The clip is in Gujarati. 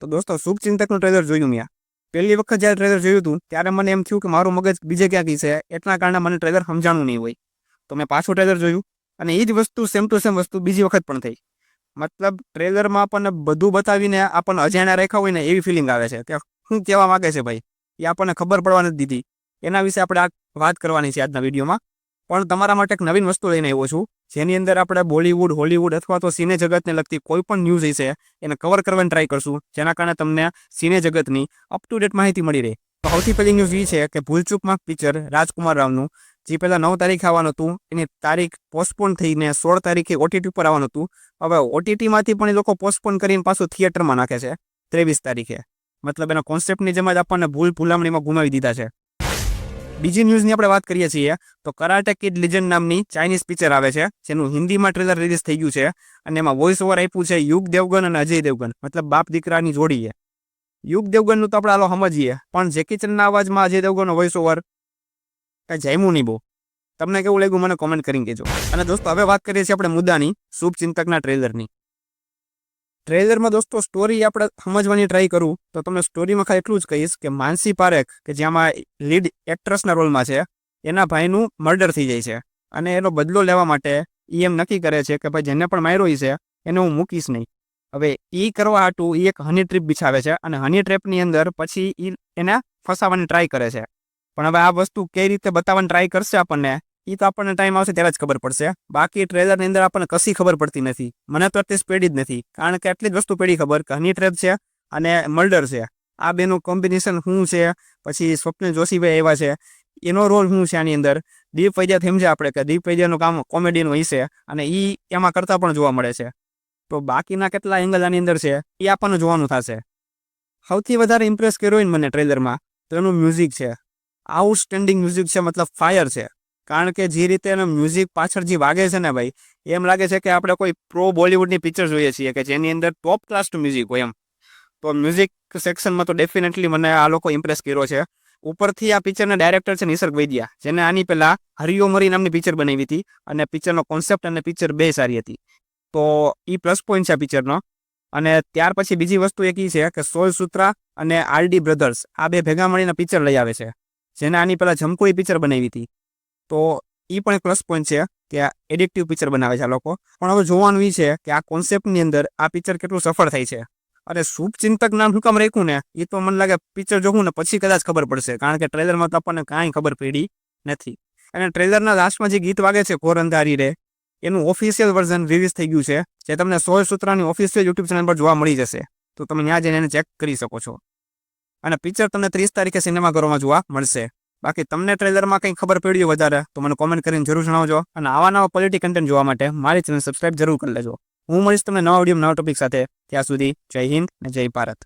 તો દોસ્તો શુભચિંતકનું ટ્રેલર જોયું મેં. પહેલી વખત જ્યારે ટ્રેલર જોયું હતું ત્યારે મને એમ થયું કે મારું મગજ બીજે ક્યાંક છે, એટલા કારણે મને ટ્રેલર સમજાણું નહીં હોય. તો મેં પાછું ટ્રેલર જોયું અને એ જ વસ્તુ સેમ ટુ સેમ વસ્તુ બીજી વખત પણ થઈ. મતલબ ટ્રેલરમાં આપણને બધું બતાવીને આપણને અજાણ્યા રાખ્યા હોય ને એવી ફિલિંગ આવે છે કે શું કહેવા માગે છે ભાઈ, એ આપણને ખબર પડવા નથી દીધી. એના વિશે આપણે આ વાત કરવાની છે આજના વિડીયોમાં. પણ તમારા માટે એક નવીન વસ્તુ લઈને આવ્યો છું, જેની અંદર આપણે બોલિવૂડ, હોલિવૂડ અથવા તો સિને જગતને લગતી કોઈ પણ ન્યૂઝ હશે એને કવર કરવાની ટ્રાય કરશું, જેના કારણે તમને સિને જગતની અપ ટુ ડેટ માહિતી મળી રહે. તો સૌથી પહેલી ન્યૂઝ એ છે કે ભૂલચૂકમાં પિક્ચર રાજકુમાર રાવનું, જે પહેલાં 9 તારીખે આવવાનું હતું, એની તારીખ પોસ્ટપોન થઈને 16 તારીખે ઓટીટી પર આવવાનું હતું. હવે ઓટીટીમાંથી પણ એ લોકો પોસ્ટપોન કરીને પાછું થિયેટરમાં નાખે છે 23 તારીખે. મતલબ એના કોન્સેપ્ટની જેમ જ આપણને ભૂલામણીમાં ગુમાવી દીધા છે. બીજી ન્યૂઝની આપણે વાત કરીએ છીએ તો કરાટે કિડ લીજેન્ડ નામની ચાઇનીઝ પિક્ચર આવે છે, જેનું હિન્દીમાં ટ્રેલર રિલીઝ થઈ ગયું છે અને એમાં વોઇસ ઓવર આપ્યું છે યુગ દેવગન અને અજય દેવગન, મતલબ બાપ દીકરાની જોડી છે. યુગ દેવગનનું તો આપણે હાલો સમજીએ, પણ જેકી ચેનના અવાજમાં અજય દેવગનનો વોઇસ ઓવર કાંઈ જામ્યું નહીં બહુ. તમને કેવું લાગ્યું મને કોમેન્ટ કરીને કહેજો. અને દોસ્તો હવે વાત કરીએ છીએ આપણે મુદ્દાની, શુભચિંતકના ટ્રેલરની. ટ્રેલરમાં દોસ્તો સ્ટોરી આપણે સમજવાની ટ્રાય કરું તો તમને સ્ટોરીમાં ખાલી એટલું જ કહીશ કે માનસી પારેખ, કે જેમાં લીડ એક્ટ્રેસના રોલમાં છે, એના ભાઈનું મર્ડર થઈ જાય છે અને એનો બદલો લેવા માટે એ એમ નક્કી કરે છે કે ભાઈ જેને પણ માર્યો છે એને હું મૂકીશ નહીં. હવે એ કરવા હાટું એ એક હની ટ્રીપ બિછાવે છે અને હની ટ્રેપની અંદર પછી એ એને ફસાવવાની ટ્રાય કરે છે. પણ હવે આ વસ્તુ કઈ રીતે બતાવવાની ટ્રાય કરશે આપણને, એ તો આપણને ટાઈમ આવશે ત્યારે જ ખબર પડશે. બાકી ટ્રેલરની અંદર આપણને કશી ખબર પડતી નથી. મને તો એટલી પેડી જ નથી, કારણ કે એટલી જ વસ્તુ પેડી ખબર કે હની ટ્રેપ છે અને મર્ડર છે. આ બેનું કોમ્બિનેશન શું છે, પછી સ્વપ્નિલ જોશીભાઈ એવા છે, એનો રોલ શું છે આની અંદર. દીપ વૈદ્યા સમજે આપણે કે દીપ વૈદ્યાનું કામ કોમેડીનું હોય છે અને એ એમાં કરતા પણ જોવા મળે છે. તો બાકીના કેટલા એંગલ આની અંદર છે એ આપણને જોવાનું થશે. સૌથી વધારે ઇમ્પ્રેસ કર્યો હોય ને મને ટ્રેલરમાં તો એનું મ્યુઝિક છે. આઉટસ્ટેન્ડિંગ મ્યુઝિક છે, મતલબ ફાયર છે. કારણ કે જે રીતે એનું મ્યુઝિક પાછળ જે વાગે છે ને ભાઈ, એમ લાગે છે કે આપણે કોઈ પ્રો બોલિવૂડની પિક્ચર જોઈએ છીએ કે જેની અંદર ટોપ ક્લાસનું મ્યુઝિક હોય એમ. તો મ્યુઝિક સેક્શનમાં તો ડેફિનેટલી મને આ લોકો ઇમ્પ્રેસ કર્યો છે. ઉપરથી આ પિક્ચરના ડાયરેક્ટર છે નિસર્ગ વૈદ્યા, જેને આની પહેલાં હરિયો મરી નામની પિક્ચર બનાવી હતી અને પિક્ચરનો કોન્સેપ્ટ અને પિક્ચર બે સારી હતી. તો એ પ્લસ પોઈન્ટ છે આ પિક્ચરનો. અને ત્યાર પછી બીજી વસ્તુ એક એ છે કે સોલ સૂત્રા અને આરડી બ્રધર્સ આ બે ભેગા મળીને પિક્ચર લઈ આવે છે, જેને આની પહેલાં જમકોઈ પિક્ચર બનાવી હતી. તો એ પણ એક પ્લસ પોઈન્ટ છે કે એડિક્ટિવ પિક્ચર બનાવે છે આ લોકો. પણ હવે જોવાનું એ છે કે આ કોન્સેપ્ટની અંદર આ પિક્ચર કેટલું સફળ થાય છે. અરે શુભચિંતક નામ શું કામ રાખ્યું ને, એ તો મને લાગે પિક્ચર જોવું ને પછી કદાચ ખબર પડશે, કારણ કે ટ્રેલરમાં તો આપણને કાંઈ ખબર પડી નથી. અને ટ્રેલરના લાસ્ટમાં જે ગીત વાગે છે ઘોર અંધારી રે, એનું ઓફિશિયલ વર્ઝન રિલીઝ થઈ ગયું છે, જે તમને સોળ સૂત્રાની ઓફિશિયલ યુટ્યુબ ચેનલ પર જોવા મળી જશે. તો તમે ત્યાં જઈને એને ચેક કરી શકો છો. અને પિક્ચર તમને 30 તારીખે સિનેમાઘરોમાં જોવા મળશે. બાકી તમને ટ્રેલરમાં કંઈ ખબર પડી હોય વધારે તો મને કોમેન્ટ કરીને જરૂર જણાવજો. અને આવા નવા ક્વોલિટી કન્ટેન્ટ જોવા માટે મારી ચેનલ સબસ્ક્રાઇબ જરૂર કરી લેજો. હું મળીશ તમને નવા વિડીયો નવા ટોપિક સાથે. ત્યાં સુધી જય હિન્દ અને જય ભારત.